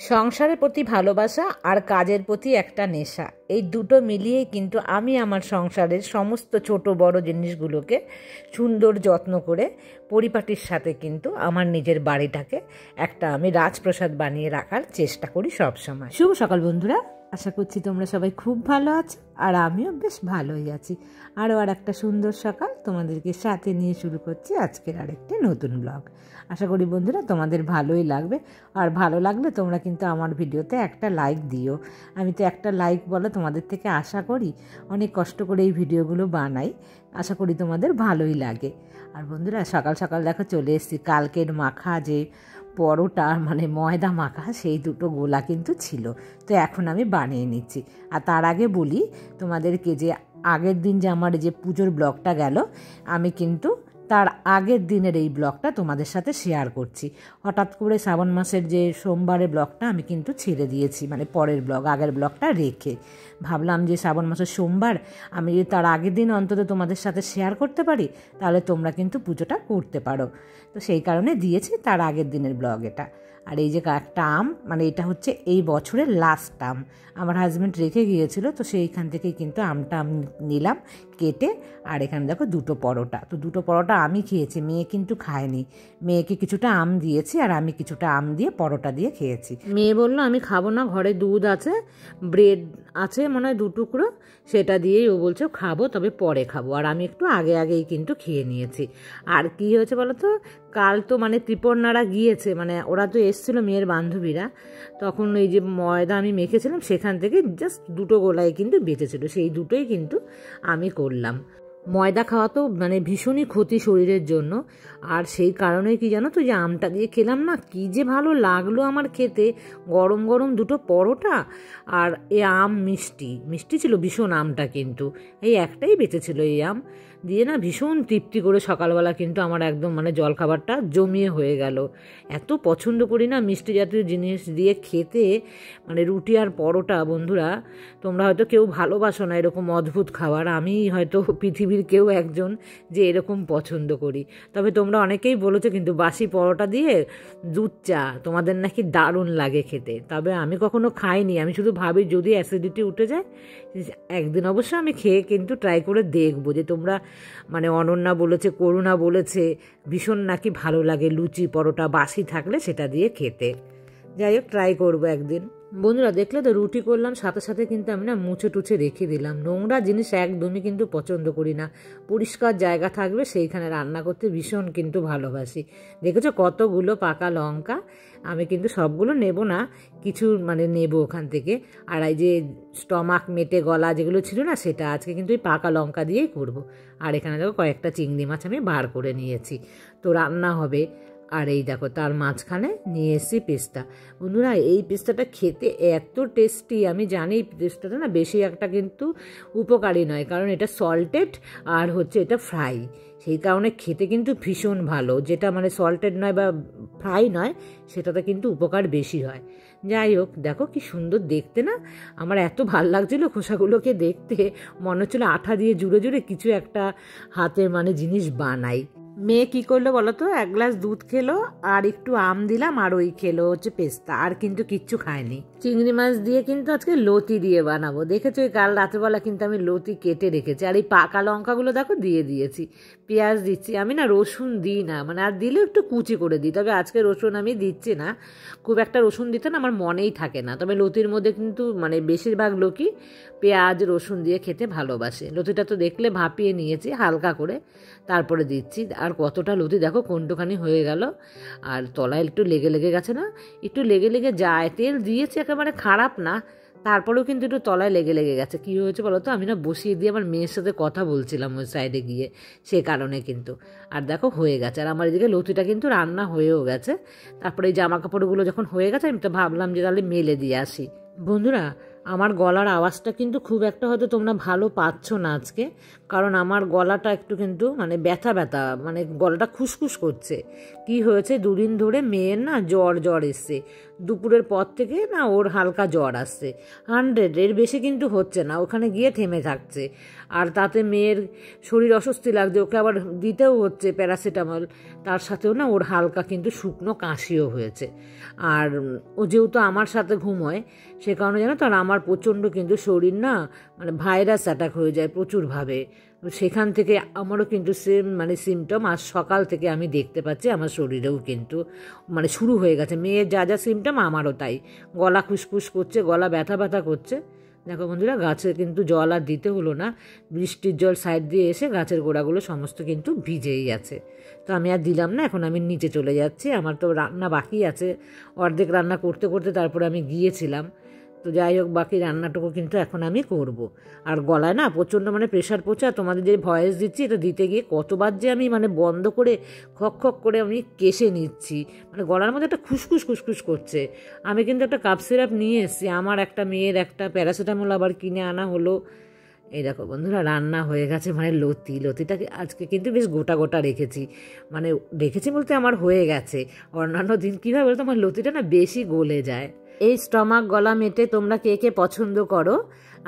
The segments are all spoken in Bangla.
সংসারের প্রতি ভালোবাসা আর কাজের প্রতি একটা নেশা, এই দুটো মিলিয়েই কিন্তু আমি আমার সংসারের সমস্ত ছোট বড় জিনিসগুলোকে সুন্দর যত্ন করে পরিপাটির সাথে কিন্তু আমার নিজের বাড়িটাকে একটা আমি রাজপ্রাসাদ বানিয়ে রাখার চেষ্টা করি সব সময়। শুভ সকাল বন্ধুরা, আশা করছি তোমরা সবাই খুব ভালো আছো আর আমিও বেশ ভালোই আছি। আর একটা সুন্দর সকাল তোমাদেরকে সাথে নিয়ে শুরু করছি আজকের আরেকটি নতুন ব্লগ। আশা করি বন্ধুরা তোমাদের ভালোই লাগবে, আর ভালো লাগলে তোমরা কিন্তু আমার ভিডিওতে একটা লাইক দিও। আমি তো একটা লাইক বলো তোমাদের থেকে আশা করি, অনেক কষ্ট করে এই ভিডিওগুলো বানাই, আশা করি তোমাদের ভালোই লাগে। আর বন্ধুরা সকাল সকাল দেখো চলে এসেছি, কালকের মাখা যে পরোটা মানে ময়দা মাখা সেই দুটো গোলা কিন্তু ছিল, তো এখন আমি বানিয়ে নিচ্ছি। আর তার আগে বলি তোমাদেরকে যে আগের দিন যে আমার যে পুজোর ব্লগটা গেল, আমি কিন্তু তার আগের দিনের এই ব্লগটা তোমাদের সাথে শেয়ার করছি। হঠাৎ করে শ্রাবণ মাসের যে সোমবারের ব্লগটা আমি কিন্তু ছেড়ে দিয়েছি, মানে পরের ব্লগ আগের ব্লগটা রেখে ভাবলাম যে শ্রাবণ মাসের সোমবার আমি যদি তার আগের দিন অন্তত তোমাদের সাথে শেয়ার করতে পারি তাহলে তোমরা কিন্তু পুজোটা করতে পারো, তো সেই কারণে দিয়েছি তার আগের দিনের ব্লগ এটা। আর এই যে একটা আম, মানে এটা হচ্ছে এই বছরের লাস্ট আম, আমার হাজব্যান্ড রেখে গিয়েছিল, তো সেইখান থেকেই কিন্তু আমটা আমি নিলাম কেটে। আর এখানে দেখো দুটো পরোটা, তো দুটো পরোটা আমি খেয়েছি, মেয়ে কিন্তু খায়নি। মেয়েকে কিছুটা আম দিয়েছি আর আমি কিছুটা আম দিয়ে পরোটা দিয়ে খেয়েছি। মেয়ে বললো আমি খাবো না, ঘরে দুধ আছে, ব্রেড আছে মনে হয় 2 টুকরো, সেটা দিয়েই ও বলছে খাবো, তবে পরে খাবো। আর আমি একটু আগেই কিন্তু খেয়ে নিয়েছি। আর কি হয়েছে বলো তো, কাল তো মানে ত্রিপর্ণারা গিয়েছে, মানে ওরা তো এসেছিলো মেয়ের বান্ধবীরা, তখন ওই যে ময়দা আমি মেখেছিলাম সেখান থেকে জাস্ট 2টো গোলাই কিন্তু বেঁচেছিল, সেই দুটোই কিন্তু আমি করলাম। ময়দা খাওয়া তো মানে ভীষণই ক্ষতি শরীরের জন্য, আর সেই কারণে কি জানো তো, যে আমটা দিয়ে খেলাম না, কি যে ভালো লাগলো আমার খেতে, গরম গরম 2টো পরোটা আর এই আম, মিষ্টি মিষ্টি ছিল ভীষণ আমটা, কিন্তু এই একটাই বেঁচেছিল এই আম দিয়ে না, ভীষণ তৃপ্তি করে সকালবেলা কিন্তু আমার একদম মানে জলখাবারটা জমিয়ে হয়ে গেল। এত পছন্দ করি না মিষ্টি জাতীয় জিনিস দিয়ে খেতে, মানে রুটি আর পরোটা। বন্ধুরা তোমরা হয়তো কেউ ভালোবাসো না এরকম অদ্ভুত খাবার, আমি হয়তো পৃথিবীর কেউ একজন যে এরকম পছন্দ করি। তবে তোমরা অনেকেই বলেছো কিন্তু বাসি পরোটা দিয়ে দুধ চা তোমাদের নাকি দারুণ লাগে খেতে, তবে আমি কখনো খাইনি। আমি শুধু ভাবি যদি অ্যাসিডিটি উঠে যায় একদিন অবশ্য আমি খেয়ে কিন্তু ট্রাই করে দেখবো। যে তোমরা মানে অনন্যা বলেছে, করুণা বলেছে ভীষণ নাকি ভালো লাগে লুচি পরোটা বাসি থাকলে সেটা দিয়ে খেতে। যাই হোক ট্রাই করবো একদিন। বন্ধুরা দেখলে তো, রুটি করলাম সাথে সাথে কিন্তু আমি না মুছে টুছে রেখে দিলাম। নোংরা জিনিস একদমই কিন্তু পছন্দ করি না, পরিষ্কার জায়গা থাকবে সেইখানে রান্না করতে ভীষণ কিন্তু ভালোবাসি। দেখেছো কতগুলো পাকা লঙ্কা, আমি কিন্তু সবগুলো নেব না, কিছু মানে নেব ওখান থেকে। আর এই যে স্টমাক মেটে গলা যেগুলো ছিল না, সেটা আজকে কিন্তু এই পাকা লঙ্কা দিয়েই করব। আর এখানে দেখো কয়েকটা চিংড়ি মাছ আমি বার করে নিয়েছি, তো রান্না হবে। আর এই দেখো তার মাঝখানে নিয়ে এসেছি পেস্তা। বন্ধুরা এই পেস্তাটা খেতে এত টেস্টি, আমি জানি পেস্তাটা না বেশি একটা কিন্তু উপকারী নয়, কারণ এটা সল্টেড আর হচ্ছে এটা ফ্রাই, সেই কারণে খেতে কিন্তু ভীষণ ভালো। যেটা মানে সল্টেড নয় বা ফ্রাই নয় সেটাতে কিন্তু উপকার বেশি হয়। যাই হোক দেখো কি সুন্দর দেখতে না, আমার এত ভাল লাগছিল খোসাগুলোকে দেখতে, মনে হচ্ছিল আঠা দিয়ে জুড়ে জুড়ে কিছু একটা হাতের মানে জিনিস বানাই। মেয়ে কী করলো বলো তো, 1 গ্লাস দুধ খেলো আর একটু আম দিলাম, আর ওই খেলো হচ্ছে পেস্তা, আর কিন্তু কিচ্ছু খায়নি। চিংড়ি মাছ দিয়ে কিন্তু আজকে লতি দিয়ে বানাবো, দেখেছো কাল রাতেরবেলা কিন্তু আমি লতি কেটে রেখেছি। আর এই পাকা লঙ্কাগুলো দেখো দিয়ে দিয়েছি, পেঁয়াজ দিচ্ছি। আমি না রসুন দিই না, মানে আর দিলেও একটু কুচি করে দিই, তবে আজকে রসুন আমি দিচ্ছি না, খুব একটা রসুন দিতে না আমার মনেই থাকে না। তবে লতির মধ্যে কিন্তু মানে বেশিরভাগ লোকই পেঁয়াজ রসুন দিয়ে খেতে ভালোবাসে। লতিটা তো দেখলে ভাপিয়ে নিয়েছি হালকা করে, তারপরে দিচ্ছি। আর কতটা লতি দেখো কোনটুখানি হয়ে গেল, আর তলায় একটু লেগে লেগে গেছে না, একটু লেগে লেগে যায়। তেল দিয়েছি একেবারে খারাপ না, তারপরেও কিন্তু একটু তলায় লেগে লেগে গেছে। কী হয়েছে বলো তো, আমি না বসিয়ে দিয়ে আমার মেয়ের সাথে কথা বলছিলাম ওই সাইডে গিয়ে, সে কারণে কিন্তু। আর দেখো হয়ে গেছে, আর আমার এদিকে লতিটা কিন্তু রান্না হয়েও গেছে। তারপরে এই জামা কাপড়গুলো যখন হয়ে গেছে আমি তো ভাবলাম যে তাহলে মেলে দিয়ে আসি। বন্ধুরা আমার গলার আওয়াজটা কিন্তু খুব একটা হয়তো তোমরা ভালো পাচ্ছ না আজকে, কারণ আমার গলাটা একটু কিন্তু মানে ব্যথা ব্যথা, মানে গলাটা খুসখুস করছে। কি হয়েছে, 2 দিন ধরে মেয়ের না জ্বর এসছে, দুপুরের পর থেকে না ওর হালকা জ্বর আসছে, 100, এর বেশি কিন্তু হচ্ছে না, ওখানে গিয়ে থেমে থাকছে। আর তাতে মেয়ের শরীর অস্বস্তি লাগছে, ওকে আবার দিতেও হচ্ছে প্যারাসিটামল, তার সাথেও না ওর হালকা কিন্তু শুকনো কাশিও হয়েছে। আর ও যেহেতু আমার সাথে ঘুমোয়, সে কারণে জানো তো, আর আমার প্রচণ্ড কিন্তু শরীর না মানে ভাইরাস অ্যাটাক হয়ে যায় প্রচুরভাবে। সেখান থেকে আমারও কিন্তু সেম মানে সিমটম আজ সকাল থেকে আমি দেখতে পাচ্ছি, আমার শরীরেও কিন্তু মানে শুরু হয়ে গেছে। মেয়ের যা যা সিমটম আমারও তাই, গলা খুসখুস করছে, গলা ব্যথা ব্যথা করছে। দেখো বন্ধুরা, গাছে কিন্তু জল আর দিতে হলো না, বৃষ্টির জল সাইড দিয়ে এসে গাছের গোড়াগুলো সমস্ত কিন্তু ভিজেই আছে। তো আমি আর দিলাম না, এখন আমি নিচে চলে যাচ্ছি, আমার তো রান্না বাকি আছে, অর্ধেক রান্না করতে করতে তারপরে আমি গিয়েছিলাম। তো যাই হোক, বাকি রান্নাটুকু কিন্তু এখন আমি করব। আর গলায় না প্রচণ্ড মানে প্রেশার পড়ছে, তোমাদের যে ভয়েস দিচ্ছি এটা দিতে গিয়ে কতবার যে আমি মানে বন্ধ করে খক খক করে আমি কেশে নিচ্ছি, মানে গলার মধ্যে একটা খুসখুস খুসখুস করছে। আমি কিন্তু একটা কাপ সিরাপ নিয়ে এসেছি, আমার একটা, মেয়ের একটা, প্যারাসিটামল আবার কিনে আনা হলো। এই দেখো বন্ধুরা, রান্না হয়ে গেছে, মানে লতিটাকে আজকে কিন্তু বেশ গোটা গোটা রেখেছি, মানে রেখেছি বলতে আমার হয়ে গেছে। অন্যান্য দিন কীভাবে বলতো, আমার লতিটা না বেশি গলে যায়। এই স্টমাক গলা মেটে তোমরা কে কে পছন্দ করো?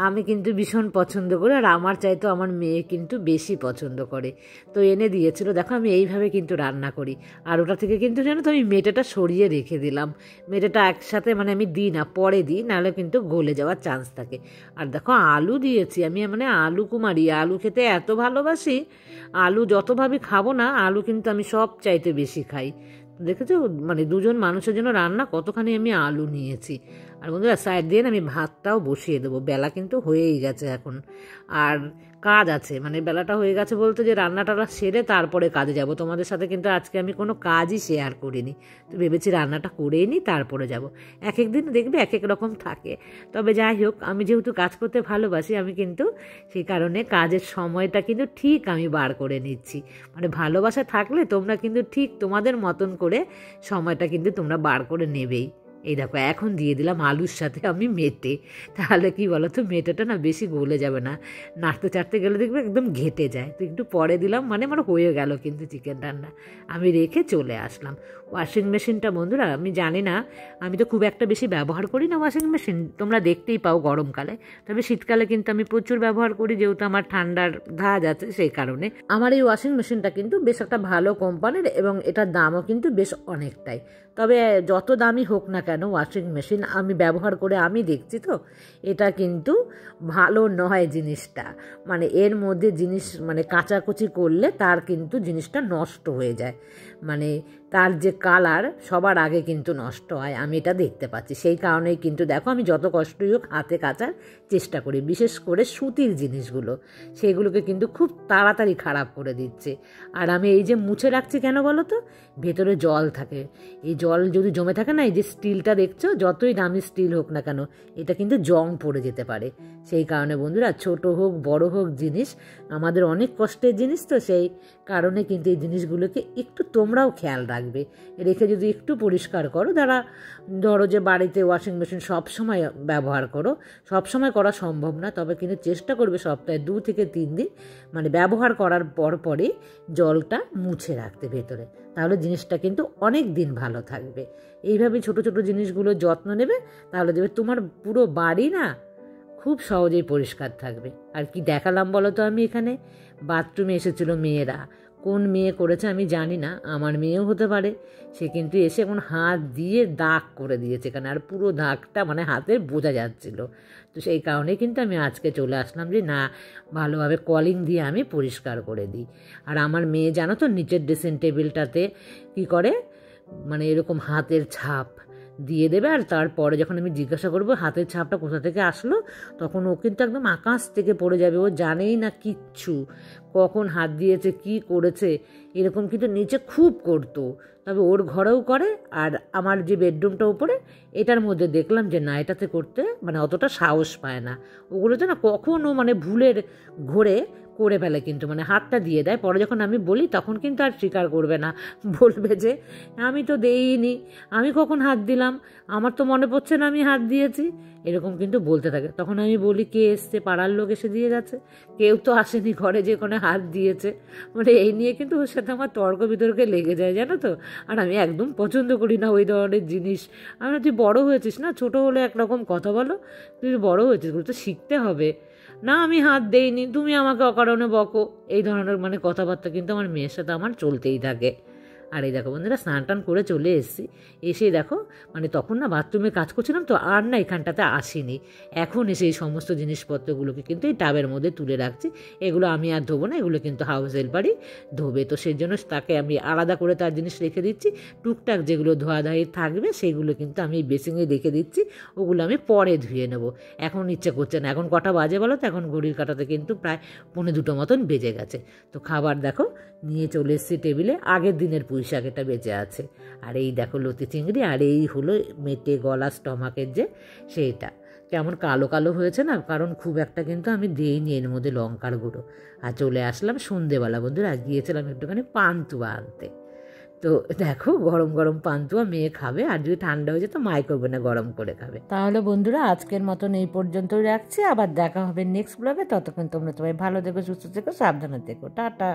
আমি কিন্তু ভীষণ পছন্দ করি, আর আমার চাইতো আমার মেয়ে কিন্তু বেশি পছন্দ করে। তো এনে দিয়েছিল, দেখো আমি এইভাবে কিন্তু রান্না করি। আর ওটা থেকে কিন্তু জানো তো আমি মেটেটা সরিয়ে রেখে দিলাম, মেটেটা একসাথে মানে আমি দিই না, পরে দিই, নাহলে কিন্তু গলে যাওয়ার চান্স থাকে। আর দেখো আলু দিয়েছি আমি, মানে আলু কুমারী, আলু খেতে এত ভালোবাসি, আলু যতভাবে খাবো না, আলু কিন্তু আমি সব চাইতে বেশি খাই। দেখেছো, মানে দুজন মানুষের জন্য রান্না কতখানি আমি আলু নিয়েছি। আর বন্ধুরা, সাইড দিয়ে আমি ভাতটাও বসিয়ে দেবো, বেলা কিন্তু হয়েই গেছে এখন। আর কাজ আছে, মানে বেলাটা হয়ে গেছে বলতে যে রান্নাটা সেরে তারপরে কাজে যাব। তোমাদের সাথে কিন্তু আজকে আমি কোনো কাজই শেয়ার করিনি, তো ভেবেছি রান্নাটা করেই নিই তারপরে যাব। এক এক দিন দেখবে এক এক রকম থাকে। তবে যাই হোক, আমি যেহেতু কাজ করতে ভালোবাসি, আমি কিন্তু সেই কারণে কাজের সময়টা কিন্তু ঠিক আমি বার করে নিচ্ছি। মানে ভালোবাসা থাকলে তোমরা কিন্তু ঠিক তোমাদের মতন করে সময়টা কিন্তু তোমরা বার করে নেবেই। এই দেখো, এখন দিয়ে দিলাম আলুর সাথে আমি মেটে, তাহলে কি বলো তো, মেটেটা না বেশি গলে যাবে না, নাড়তে চাড়তে গেলে দেখবে একদম ঘেটে যায়। তো একটু পরে দিলাম, মানে আমার হয়ে গেল কিন্তু চিকেন রান্না। আমি রেখে চলে আসলাম। ওয়াশিং মেশিনটা বন্ধুরা আমি জানি না, আমি তো খুব একটা বেশি ব্যবহার করি না ওয়াশিং মেশিন, তোমরা দেখতেই পাও গরমকালে, তবে শীতকালে কিন্তু আমি প্রচুর ব্যবহার করি, যেহেতু আমার ঠান্ডার ধাজ আছে সেই কারণে। আমার এই ওয়াশিং মেশিনটা কিন্তু বেশ একটা ভালো কোম্পানির, এবং এটার দামও কিন্তু বেশ অনেকটাই। তবে যত দামি হোক না কেন ওয়াশিং মেশিন, আমি ব্যবহার করে আমি দেখছি তো, এটা কিন্তু ভালো নয় জিনিসটা। মানে এর মধ্যে জিনিস মানে কাচাকুচি করলে তার কিন্তু জিনিসটা নষ্ট হয়ে যায়, মানে তার যে কালার সবার আগে কিন্তু নষ্ট হয়, আমি এটা দেখতে পাচ্ছি। সেই কারণেই কিন্তু দেখো আমি যত কষ্টই হোক হাতে কাচার চেষ্টা করি, বিশেষ করে সুতির জিনিসগুলো, সেগুলোকে কিন্তু খুব তাড়াতাড়ি খারাপ করে দিচ্ছে। আর আমি এই যে মুছে রাখছি কেন বলো তো, ভেতরে জল থাকে, এই জল যদি জমে থাকে না, এই যে স্টিলটা দেখছো, যতই দামি স্টিল হোক না কেন, এটা কিন্তু জং পড়ে যেতে পারে। সেই কারণে বন্ধুরা, ছোট হোক বড় হোক জিনিস আমাদের অনেক কষ্টের জিনিস, তো সেই কারণে কিন্তু এই জিনিসগুলোকে একটু তোমরাও খেয়াল রাখবে, রেখে যদি একটু পরিষ্কার করো। ধরো যে বাড়িতে ওয়াশিং মেশিন সবসময় ব্যবহার করো, সবসময় করা সম্ভব না, তবে কিন্তু চেষ্টা করবে সপ্তাহে 2 থেকে 3 দিন মানে ব্যবহার করার পরে জলটা মুছে রাখতে ভেতরে, তাহলে জিনিসটা কিন্তু অনেক দিন ভালো থাকবে। এইভাবে ছোট ছোট জিনিসগুলো যত্ন নেবে, তাহলে দেবে তোমার পুরো বাড়ি না খুব সহজেই পরিষ্কার থাকবে। আর কি দেখালাম বলো তো, আমি এখানে বাথরুমে এসেছিলো মেয়েরা, কোন মেয়ে করেছে আমি জানি না, আমার মেয়েও হতে পারে, সে কিন্তু এসে এখন হাত দিয়ে দাগ করে দিয়েছে এখানে, আর পুরো দাগটা মানে হাতের বোঝা যাচ্ছিলো। তো সেই কারণেই কিন্তু আমি আজকে চলে আসলাম যে না, ভালোভাবে কলিং দিয়ে আমি পরিষ্কার করে দিই। আর আমার মেয়ে জানো তো, নিচের ড্রেসিং টেবিলটাতে কী করে, মানে এরকম হাতের ছাপ দিয়ে দেবে, আর তারপরে যখন আমি জিজ্ঞাসা করবো হাতের ছাপটা কোথা থেকে আসলো, তখন ও কিন্তু একদম আকাশ থেকে পড়ে যাবে, ও জানেই না কিচ্ছু, কখন হাত দিয়েছে কি করেছে, এরকম কিন্তু নিচে খুব করতো। তবে ওর ঘরেও করে, আর আমার যে বেডরুমটা উপরে এটার মধ্যে দেখলাম যে না, এটাতে করতে মানে অতটা সাহস পায় না, ওগুলোতে না কখনও মানে ভুলের ঘোরে করে ফেলে, কিন্তু মানে হাতটা দিয়ে দেয়। পরে যখন আমি বলি তখন কিন্তু আর স্বীকার করবে না, বলবে যে আমি তো দেইনি, আমি কখন হাত দিলাম, আমার তো মনে পড়ছে না আমি হাত দিয়েছি, এরকম কিন্তু বলতে থাকে। তখন আমি বলি কে এসছে, পাড়ার লোক এসে দিয়ে গেছে, কেউ তো আসেনি ঘরে যে কোনো হাত দিয়েছে। মানে এই নিয়ে কিন্তু ওর সাথে আমার তর্ক বিতর্কে লেগে যায়, জানো তো। আর আমি একদম পছন্দ করি না ওই ধরনের জিনিস। আমি তুই বড় হয়েছিস না, ছোট হলে একরকম কথা বলো, তুই বড় হয়েছিস, তো শিখতে হবে। না আমি হাত দেইনি, তুমি আমাকে অকারণে বকো, এই ধরনের মানে কথাবার্তা কিন্তু আমার মেয়ের সাথে আমার চলতেই থাকে। আর এই দেখো বন্ধুরা, স্নান টান করে চলে এসেছি, এসে দেখো মানে তখন না বাথরুমে কাজ করছিলাম তো আর না এখানটাতে আসিনি। এখন এসে এই সমস্ত জিনিসপত্রগুলোকে কিন্তু এই টাবের মধ্যে তুলে রাখছি। এগুলো আমি আর ধোবো না, এগুলো কিন্তু হাউস হেল্পারই ধোবে, তো সেই জন্য তাকে আমি আলাদা করে তার জিনিস রেখে দিচ্ছি। টুকটাক যেগুলো ধোয়াধায়ি থাকবে সেগুলো কিন্তু আমি এই বেসিনে রেখে দিচ্ছি, ওগুলো আমি পরে ধুয়ে নেব। এখন ইচ্ছে করছে না। এখন কটা বাজে বলো তো? এখন ঘড়ির কাঁটাতে কিন্তু প্রায় 1:45 মতন বেজে গেছে। তো খাবার দেখো নিয়ে চলে এসেছি টেবিলে, আগের দিনের পুঁই শাক এটা বেঁচে আছে। আর এই দেখো লতি চিংড়ি, আর এই হলো মেটে গলা স্টমাকের যে সেইটা, কেমন কালো কালো হয়েছে না, কারণ খুব একটা কিন্তু আমি দিইনি এর মধ্যে লঙ্কার গুঁড়ো। আর চলে আসলাম সন্ধেবেলা বন্ধুরা, গিয়েছিলাম একটুখানি পান্তুয়া আনতে। তো দেখো গরম গরম পান্তুয়া মেয়ে খাবে, আর যদি ঠান্ডা হয়ে যায় তো মাইক্রোওভেনে গরম করে খাবে। তাহলে বন্ধুরা আজকের মতন এই পর্যন্তই রাখছি, আবার দেখা হবে নেক্সট ব্লগে। ততক্ষণ তোমরা সবাই ভালো থেকো, সুস্থ থেকো, সাবধানে থেকো, টাটা।